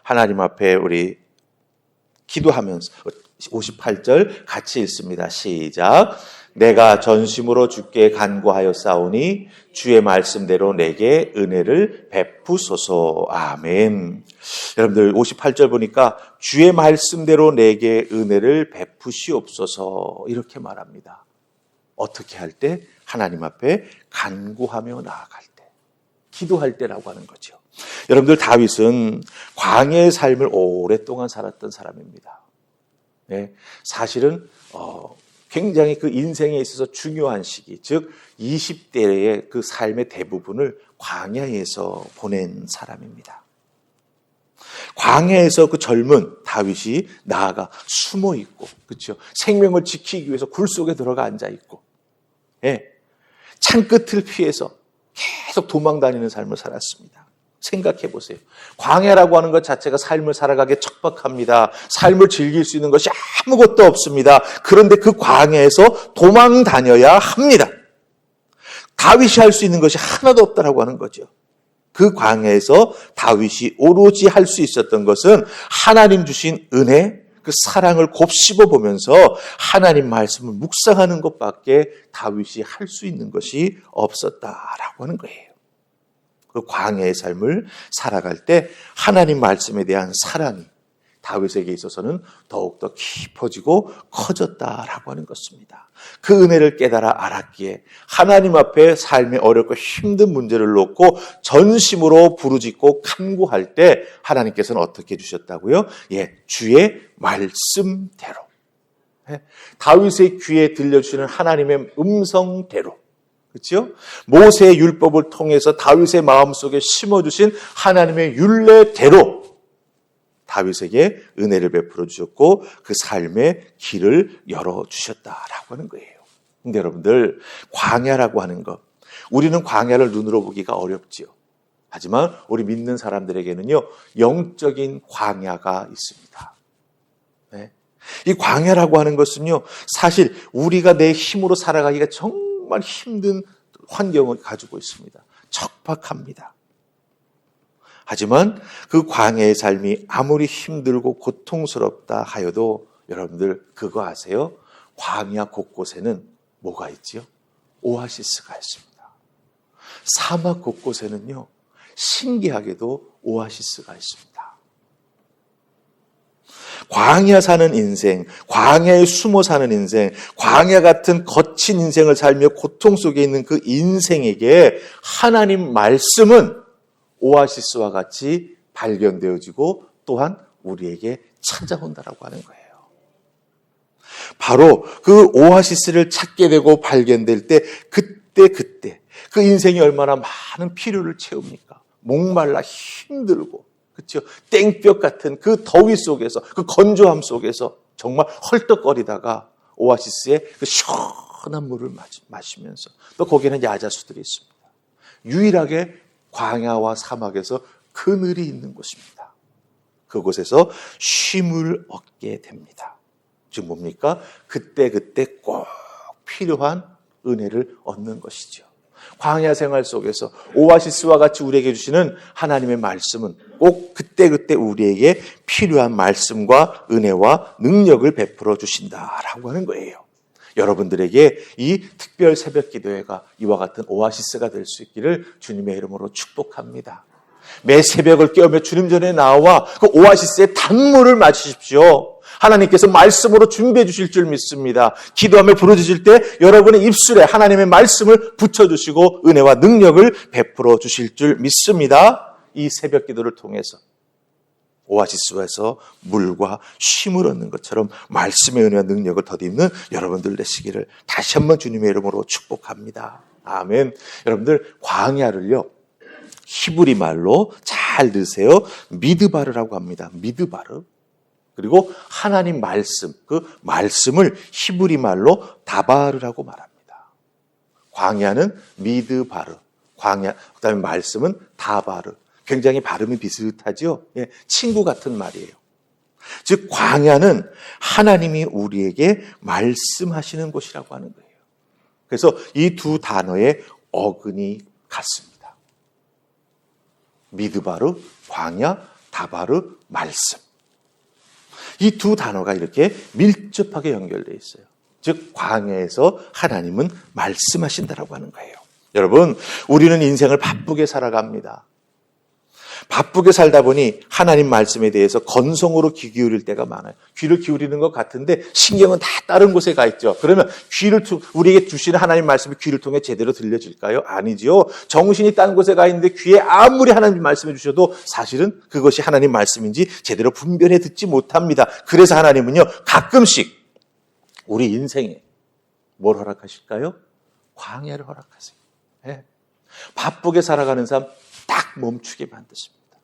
하나님 앞에 우리 기도하면서 58절 같이 읽습니다. 시작. 내가 전심으로 주께 간구하였사오니 주의 말씀대로 내게 은혜를 베푸소서. 아멘. 여러분들 58절 보니까 주의 말씀대로 내게 은혜를 베푸시옵소서 이렇게 말합니다. 어떻게 할 때? 하나님 앞에 간구하며 나아갈 때, 기도할 때라고 하는 거죠. 여러분들 다윗은 광야의 삶을 오랫동안 살았던 사람입니다. 네, 사실은 굉장히 그 인생에 있어서 중요한 시기, 즉 20대의 그 삶의 대부분을 광야에서 보낸 사람입니다. 광야에서 그 젊은 다윗이 나아가 숨어 있고, 그렇죠? 생명을 지키기 위해서 굴 속에 들어가 앉아 있고, 예, 창끝을 피해서 계속 도망 다니는 삶을 살았습니다. 생각해 보세요. 광야라고 하는 것 자체가 삶을 살아가기에 척박합니다. 삶을 즐길 수 있는 것이 아무것도 없습니다. 그런데 그 광야에서 도망 다녀야 합니다. 다윗이 할 수 있는 것이 하나도 없다라고 하는 거죠. 그 광야에서 다윗이 오로지 할 수 있었던 것은 하나님 주신 은혜, 그 사랑을 곱씹어 보면서 하나님 말씀을 묵상하는 것밖에 다윗이 할 수 있는 것이 없었다라고 하는 거예요. 그 광야의 삶을 살아갈 때 하나님 말씀에 대한 사랑이 다윗에게 있어서는 더욱더 깊어지고 커졌다라고 하는 것입니다. 그 은혜를 깨달아 알았기에 하나님 앞에 삶의 어렵고 힘든 문제를 놓고 전심으로 부르짖고 간구할 때 하나님께서는 어떻게 해주셨다고요? 예, 주의 말씀대로, 다윗의 귀에 들려주시는 하나님의 음성대로, 그렇죠? 모세의 율법을 통해서 다윗의 마음속에 심어주신 하나님의 율례대로 다윗에게 은혜를 베풀어 주셨고 그 삶의 길을 열어주셨다라고 하는 거예요. 근데 여러분들, 광야라고 하는 것, 우리는 광야를 눈으로 보기가 어렵지요. 하지만 우리 믿는 사람들에게는요, 영적인 광야가 있습니다. 네. 이 광야라고 하는 것은요, 사실 우리가 내 힘으로 살아가기가 정말 힘든 환경을 가지고 있습니다. 척박합니다. 하지만 그 광야의 삶이 아무리 힘들고 고통스럽다 하여도 여러분들 그거 아세요? 광야 곳곳에는 뭐가 있지요? 오아시스가 있습니다. 사막 곳곳에는요, 신기하게도 오아시스가 있습니다. 광야 사는 인생, 광야에 숨어 사는 인생, 광야 같은 거친 인생을 살며 고통 속에 있는 그 인생에게 하나님 말씀은 오아시스와 같이 발견되어지고 또한 우리에게 찾아온다라고 하는 거예요. 바로 그 오아시스를 찾게 되고 발견될 때 그때 그 인생이 얼마나 많은 필요를 채웁니까? 목말라 힘들고, 그렇죠? 땡볕 같은 그 더위 속에서, 그 건조함 속에서 정말 헐떡거리다가 오아시스의 그 시원한 물을 마시면서, 또 거기에는 야자수들이 있습니다. 유일하게 광야와 사막에서 그늘이 있는 곳입니다. 그곳에서 쉼을 얻게 됩니다. 즉 뭡니까? 그때 꼭 필요한 은혜를 얻는 것이죠. 광야 생활 속에서 오아시스와 같이 우리에게 주시는 하나님의 말씀은 꼭 그때 우리에게 필요한 말씀과 은혜와 능력을 베풀어 주신다라고 하는 거예요. 여러분들에게 이 특별 새벽 기도회가 이와 같은 오아시스가 될 수 있기를 주님의 이름으로 축복합니다. 매 새벽을 깨우며 주님 전에 나와 그 오아시스의 단물을 마시십시오. 하나님께서 말씀으로 준비해 주실 줄 믿습니다. 기도하며 부르짖을 때 여러분의 입술에 하나님의 말씀을 붙여주시고 은혜와 능력을 베풀어 주실 줄 믿습니다. 이 새벽 기도를 통해서 오아시스에서 물과 쉼을 얻는 것처럼 말씀의 은혜와 능력을 덧입는 여러분들 되시기를 다시 한번 주님의 이름으로 축복합니다. 아멘. 여러분들, 광야를요, 히브리 말로 잘 들으세요. 미드바르라고 합니다. 미드바르. 그리고 하나님 말씀, 그 말씀을 히브리 말로 다바르라고 말합니다. 광야는 미드바르, 광야, 그다음에 말씀은 다바르. 굉장히 발음이 비슷하죠? 예, 친구 같은 말이에요. 즉 광야는 하나님이 우리에게 말씀하시는 곳이라고 하는 거예요. 그래서 이 두 단어의 어근이 같습니다. 미드바르, 광야, 다바르 말씀. 이 두 단어가 이렇게 밀접하게 연결되어 있어요. 즉 광야에서 하나님은 말씀하신다라고 하는 거예요. 여러분, 우리는 인생을 바쁘게 살아갑니다. 바쁘게 살다 보니 하나님 말씀에 대해서 건성으로 귀 기울일 때가 많아요. 귀를 기울이는 것 같은데 신경은 다 다른 곳에 가 있죠. 그러면 우리에게 주시는 하나님 말씀이 귀를 통해 제대로 들려질까요? 아니죠. 정신이 다른 곳에 가 있는데 귀에 아무리 하나님 말씀해 주셔도 사실은 그것이 하나님 말씀인지 제대로 분별해 듣지 못합니다. 그래서 하나님은요, 가끔씩 우리 인생에 뭘 허락하실까요? 광야를 허락하세요. 네. 바쁘게 살아가는 삶 딱 멈추게 만드십니다.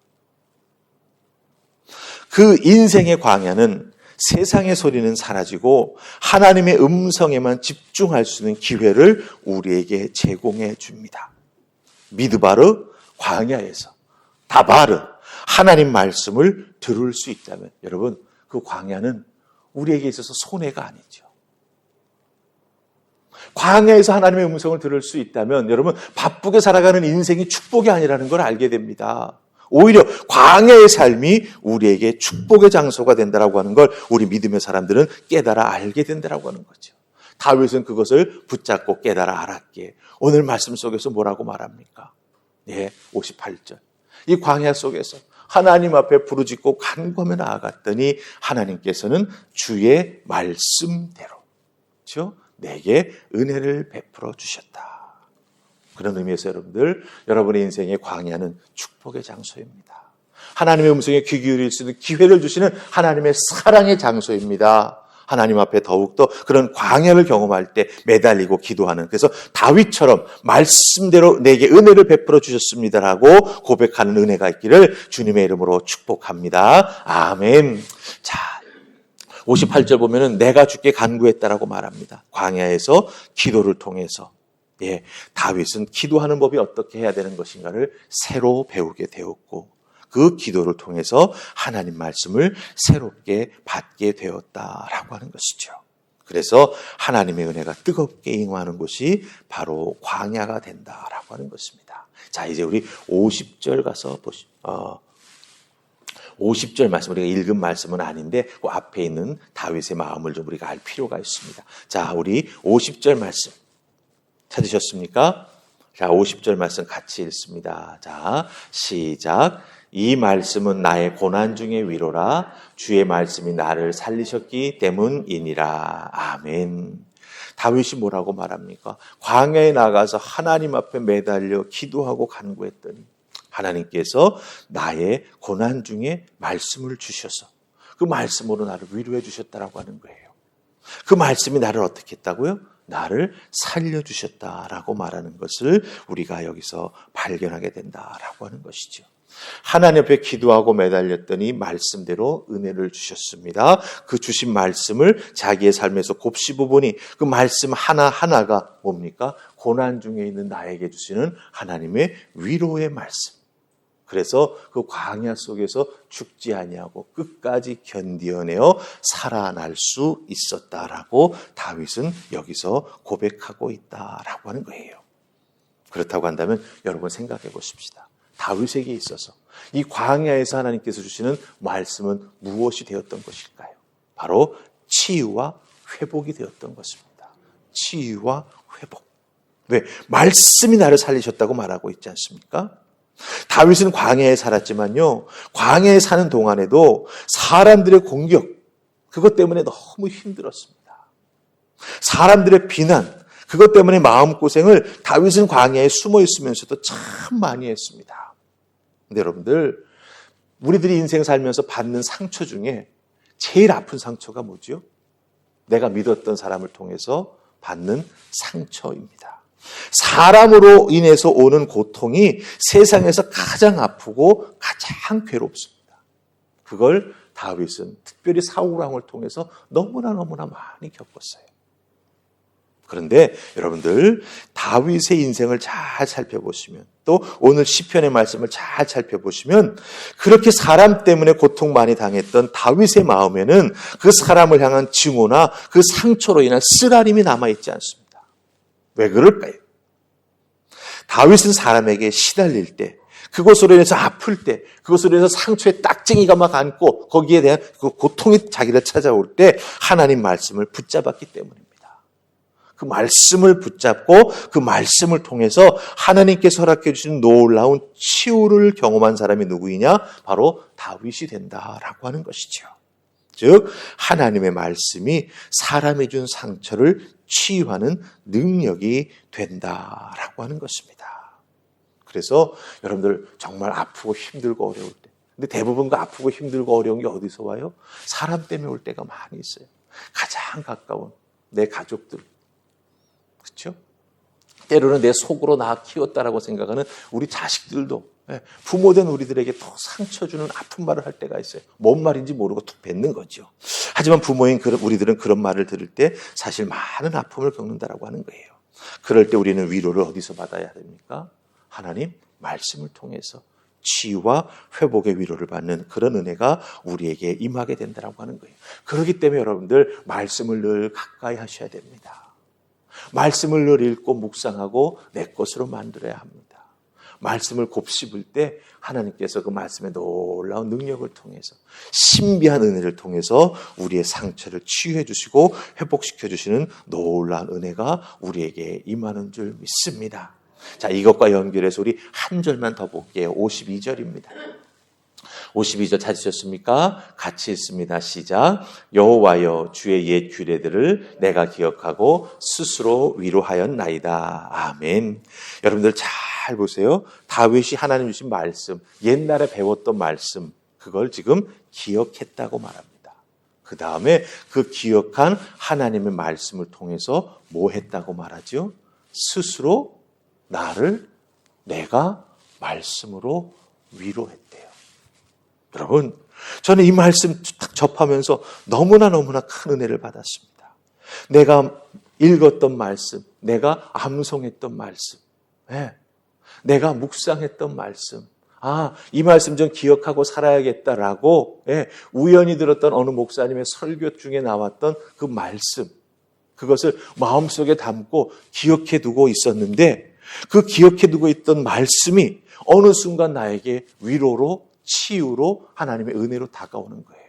그 인생의 광야는 세상의 소리는 사라지고 하나님의 음성에만 집중할 수 있는 기회를 우리에게 제공해 줍니다. 미드바르 광야에서 다바르 하나님 말씀을 들을 수 있다면 여러분, 그 광야는 우리에게 있어서 손해가 아니죠. 광야에서 하나님의 음성을 들을 수 있다면 여러분, 바쁘게 살아가는 인생이 축복이 아니라는 걸 알게 됩니다. 오히려 광야의 삶이 우리에게 축복의 장소가 된다라고 하는 걸 우리 믿음의 사람들은 깨달아 알게 된다라고 하는 거죠. 다윗은 그것을 붙잡고 깨달아 알았기에 오늘 말씀 속에서 뭐라고 말합니까? 네, 58절. 이 광야 속에서 하나님 앞에 부르짖고 간구하며 나아갔더니 하나님께서는 주의 말씀대로, 그렇죠? 내게 은혜를 베풀어 주셨다. 그런 의미에서 여러분의 인생의 광야는 축복의 장소입니다. 하나님의 음성에 귀 기울일 수 있는 기회를 주시는 하나님의 사랑의 장소입니다. 하나님 앞에 더욱더 그런 광야를 경험할 때 매달리고 기도하는, 그래서 다윗처럼 말씀대로 내게 은혜를 베풀어 주셨습니다라고 고백하는 은혜가 있기를 주님의 이름으로 축복합니다. 아멘. 자, 58절 보면은 내가 주께 간구했다라고 말합니다. 광야에서 기도를 통해서 다윗은 기도하는 법이 어떻게 해야 되는 것인가를 새로 배우게 되었고 그 기도를 통해서 하나님 말씀을 새롭게 받게 되었다라고 하는 것이죠. 그래서 하나님의 은혜가 뜨겁게 임하는 곳이 바로 광야가 된다라고 하는 것입니다. 자, 이제 우리 50절 가서 50절 말씀, 우리가 읽은 말씀은 아닌데 그 앞에 있는 다윗의 마음을 좀 우리가 알 필요가 있습니다. 자, 우리 50절 말씀 찾으셨습니까? 자, 50절 말씀 같이 읽습니다. 자, 시작. 이 말씀은 나의 고난 중의 위로라. 주의 말씀이 나를 살리셨기 때문이니라. 아멘. 다윗이 뭐라고 말합니까? 광야에 나가서 하나님 앞에 매달려 기도하고 간구했더니 하나님께서 나의 고난 중에 말씀을 주셔서 그 말씀으로 나를 위로해 주셨다라고 하는 거예요. 그 말씀이 나를 어떻게 했다고요? 나를 살려주셨다라고 말하는 것을 우리가 여기서 발견하게 된다라고 하는 것이죠. 하나님 앞에 기도하고 매달렸더니 말씀대로 은혜를 주셨습니다. 그 주신 말씀을 자기의 삶에서 곱씹어보니 그 말씀 하나하나가 뭡니까? 고난 중에 있는 나에게 주시는 하나님의 위로의 말씀. 그래서 그 광야 속에서 죽지 아니하고 끝까지 견디어내어 살아날 수 있었다라고 다윗은 여기서 고백하고 있다라고 하는 거예요. 그렇다고 한다면 여러분 생각해 보십시다. 다윗에게 있어서 이 광야에서 하나님께서 주시는 말씀은 무엇이 되었던 것일까요? 바로 치유와 회복이 되었던 것입니다. 치유와 회복. 왜? 말씀이 나를 살리셨다고 말하고 있지 않습니까? 다윗은 광야에 살았지만요, 광야에 사는 동안에도 사람들의 공격, 그것 때문에 너무 힘들었습니다. 사람들의 비난, 그것 때문에 마음고생을 다윗은 광야에 숨어 있으면서도 참 많이 했습니다. 근데 여러분들, 우리들이 인생 살면서 받는 상처 중에 제일 아픈 상처가 뭐죠? 내가 믿었던 사람을 통해서 받는 상처입니다. 사람으로 인해서 오는 고통이 세상에서 가장 아프고 가장 괴롭습니다. 그걸 다윗은 특별히 사울 왕을 통해서 너무나 많이 겪었어요. 그런데 여러분들, 다윗의 인생을 잘 살펴보시면, 또 오늘 시편의 말씀을 잘 살펴보시면 그렇게 사람 때문에 고통 많이 당했던 다윗의 마음에는 그 사람을 향한 증오나 그 상처로 인한 쓰라림이 남아있지 않습니다. 왜 그럴까요? 다윗은 사람에게 시달릴 때 그것으로 인해서 아플 때, 그것으로 인해서 상처에 딱쟁이가 막 앉고 거기에 대한 그 고통이 자기를 찾아올 때 하나님 말씀을 붙잡았기 때문입니다. 그 말씀을 붙잡고 그 말씀을 통해서 하나님께서 허락해 주신 놀라운 치유를 경험한 사람이 누구이냐? 바로 다윗이 된다라고 하는 것이죠. 즉 하나님의 말씀이 사람이 준 상처를 치유하는 능력이 된다라고 하는 것입니다. 그래서 여러분들 정말 아프고 힘들고 어려울 때, 근데 대부분 그 아프고 힘들고 어려운 게 어디서 와요? 사람 때문에 올 때가 많이 있어요. 가장 가까운 내 가족들, 그렇죠? 때로는 내 속으로 나 키웠다라고 생각하는 우리 자식들도 부모된 우리들에게 더 상처 주는 아픈 말을 할 때가 있어요. 뭔 말인지 모르고 툭 뱉는 거죠. 하지만 부모인 우리들은 그런 말을 들을 때 사실 많은 아픔을 겪는다라고 하는 거예요. 그럴 때 우리는 위로를 어디서 받아야 됩니까? 하나님 말씀을 통해서 치유와 회복의 위로를 받는 그런 은혜가 우리에게 임하게 된다라고 하는 거예요. 그렇기 때문에 여러분들 말씀을 늘 가까이 하셔야 됩니다. 말씀을 늘 읽고 묵상하고 내 것으로 만들어야 합니다. 말씀을 곱씹을 때 하나님께서 그 말씀의 놀라운 능력을 통해서 신비한 은혜를 통해서 우리의 상처를 치유해 주시고 회복시켜 주시는 놀라운 은혜가 우리에게 임하는 줄 믿습니다. 자, 이것과 연결해서 우리 한 절만 더 볼게요. 52절입니다. 52절 찾으셨습니까? 같이 읽습니다. 시작. 여호와여 주의 옛 규례들을 내가 기억하고 스스로 위로하였나이다. 아멘. 여러분들 잘 보세요. 다윗이 하나님 주신 말씀, 옛날에 배웠던 말씀, 그걸 지금 기억했다고 말합니다. 그 다음에 그 기억한 하나님의 말씀을 통해서 뭐 했다고 말하죠? 스스로 내가 말씀으로 위로했대요. 여러분, 저는 이 말씀 딱 접하면서 너무나 큰 은혜를 받았습니다. 내가 읽었던 말씀, 내가 암송했던 말씀, 내가 묵상했던 말씀, 이 말씀 좀 기억하고 살아야겠다라고 우연히 들었던 어느 목사님의 설교 중에 나왔던 그 말씀, 그것을 마음속에 담고 기억해 두고 있었는데 그 기억해 두고 있던 말씀이 어느 순간 나에게 위로로 치유로 하나님의 은혜로 다가오는 거예요.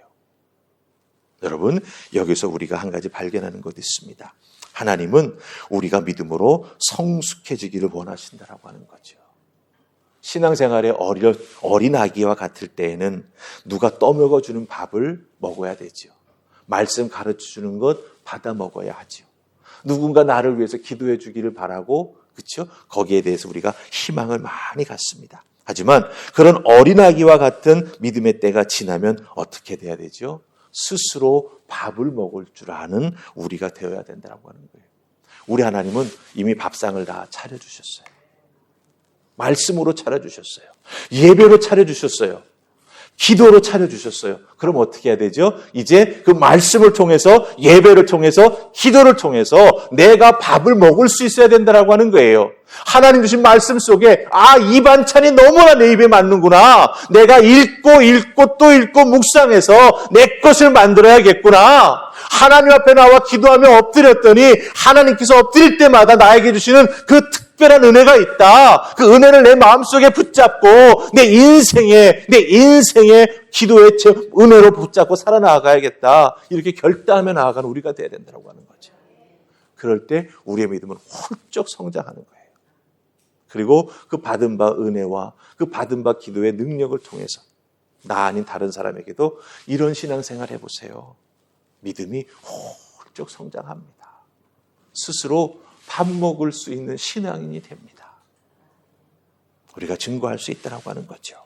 여러분, 여기서 우리가 한 가지 발견하는 것이 있습니다. 하나님은 우리가 믿음으로 성숙해지기를 원하신다라고 하는 거죠. 신앙생활에 어린 아기와 같을 때에는 누가 떠먹어주는 밥을 먹어야 되죠. 말씀 가르쳐주는 것 받아 먹어야 하죠. 누군가 나를 위해서 기도해 주기를 바라고, 그렇죠? 거기에 대해서 우리가 희망을 많이 갖습니다. 하지만 그런 어린아기와 같은 믿음의 때가 지나면 어떻게 돼야 되죠? 스스로 밥을 먹을 줄 아는 우리가 되어야 된다고 하는 거예요. 우리 하나님은 이미 밥상을 다 차려주셨어요. 말씀으로 차려주셨어요. 예배로 차려주셨어요. 기도로 차려주셨어요. 그럼 어떻게 해야 되죠? 이제 그 말씀을 통해서, 예배를 통해서, 기도를 통해서 내가 밥을 먹을 수 있어야 된다고 하는 거예요. 하나님 주신 말씀 속에 이 반찬이 너무나 내 입에 맞는구나. 내가 읽고 또 읽고 묵상해서 내 것을 만들어야겠구나. 하나님 앞에 나와 기도하며 엎드렸더니 하나님께서 엎드릴 때마다 나에게 주시는 그 특별한 은혜가 있다. 그 은혜를 내 마음속에 붙잡고 내 인생의 기도의 은혜로 붙잡고 살아나가야겠다. 이렇게 결단하며 나아가는 우리가 돼야 된다고 하는 거죠. 그럴 때 우리의 믿음은 훌쩍 성장하는 거예요. 그리고 그 받은 바 은혜와 그 받은 바 기도의 능력을 통해서 나 아닌 다른 사람에게도 이런 신앙생활 해보세요. 믿음이 훌쩍 성장합니다. 스스로 밥 먹을 수 있는 신앙인이 됩니다. 우리가 증거할 수 있다고 하는 거죠.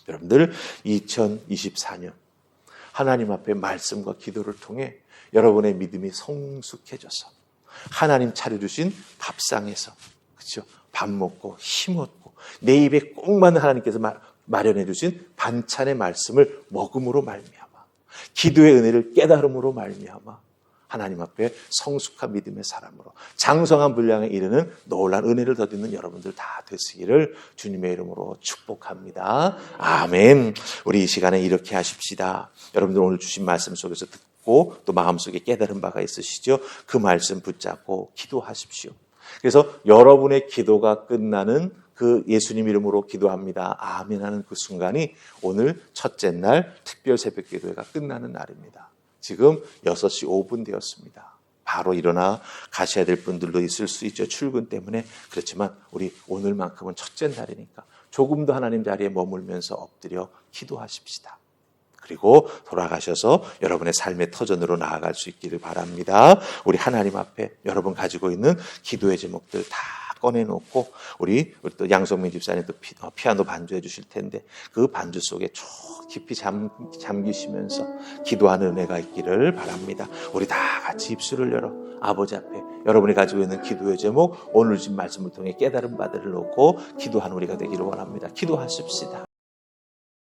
여러분들 2024년 하나님 앞에 말씀과 기도를 통해 여러분의 믿음이 성숙해져서 하나님 차려주신 밥상에서, 그렇죠? 밥 먹고 힘 얻고 내 입에 꼭 맞는 하나님께서 마련해 주신 반찬의 말씀을 먹음으로 말미암아, 기도의 은혜를 깨달음으로 말미암아 하나님 앞에 성숙한 믿음의 사람으로 장성한 분량에 이르는 놀라운 은혜를 더듬는 여러분들 다 되시기를 주님의 이름으로 축복합니다. 아멘. 우리 이 시간에 이렇게 하십시다. 여러분들 오늘 주신 말씀 속에서 듣고 또 마음속에 깨달은 바가 있으시죠? 그 말씀 붙잡고 기도하십시오. 그래서 여러분의 기도가 끝나는 그 예수님 이름으로 기도합니다. 아멘 하는 그 순간이 오늘 첫째 날 특별 새벽 기도회가 끝나는 날입니다. 지금 6시 5분 되었습니다. 바로 일어나 가셔야 될 분들도 있을 수 있죠. 출근 때문에. 그렇지만 우리 오늘만큼은 첫째 날이니까 조금 더 하나님 자리에 머물면서 엎드려 기도하십시다. 그리고 돌아가셔서 여러분의 삶의 터전으로 나아갈 수 있기를 바랍니다. 우리 하나님 앞에 여러분 가지고 있는 기도의 제목들 다 꺼내놓고 우리 또 양성민 집사님 또 피아노 반주해 주실 텐데 그 반주 속에 쭉 깊이 잠기시면서 기도하는 은혜가 있기를 바랍니다. 우리 다 같이 입술을 열어 아버지 앞에 여러분이 가지고 있는 기도의 제목 오늘 준 말씀을 통해 깨달음 받으러 놓고 기도하는 우리가 되기를 원합니다. 기도하십시다.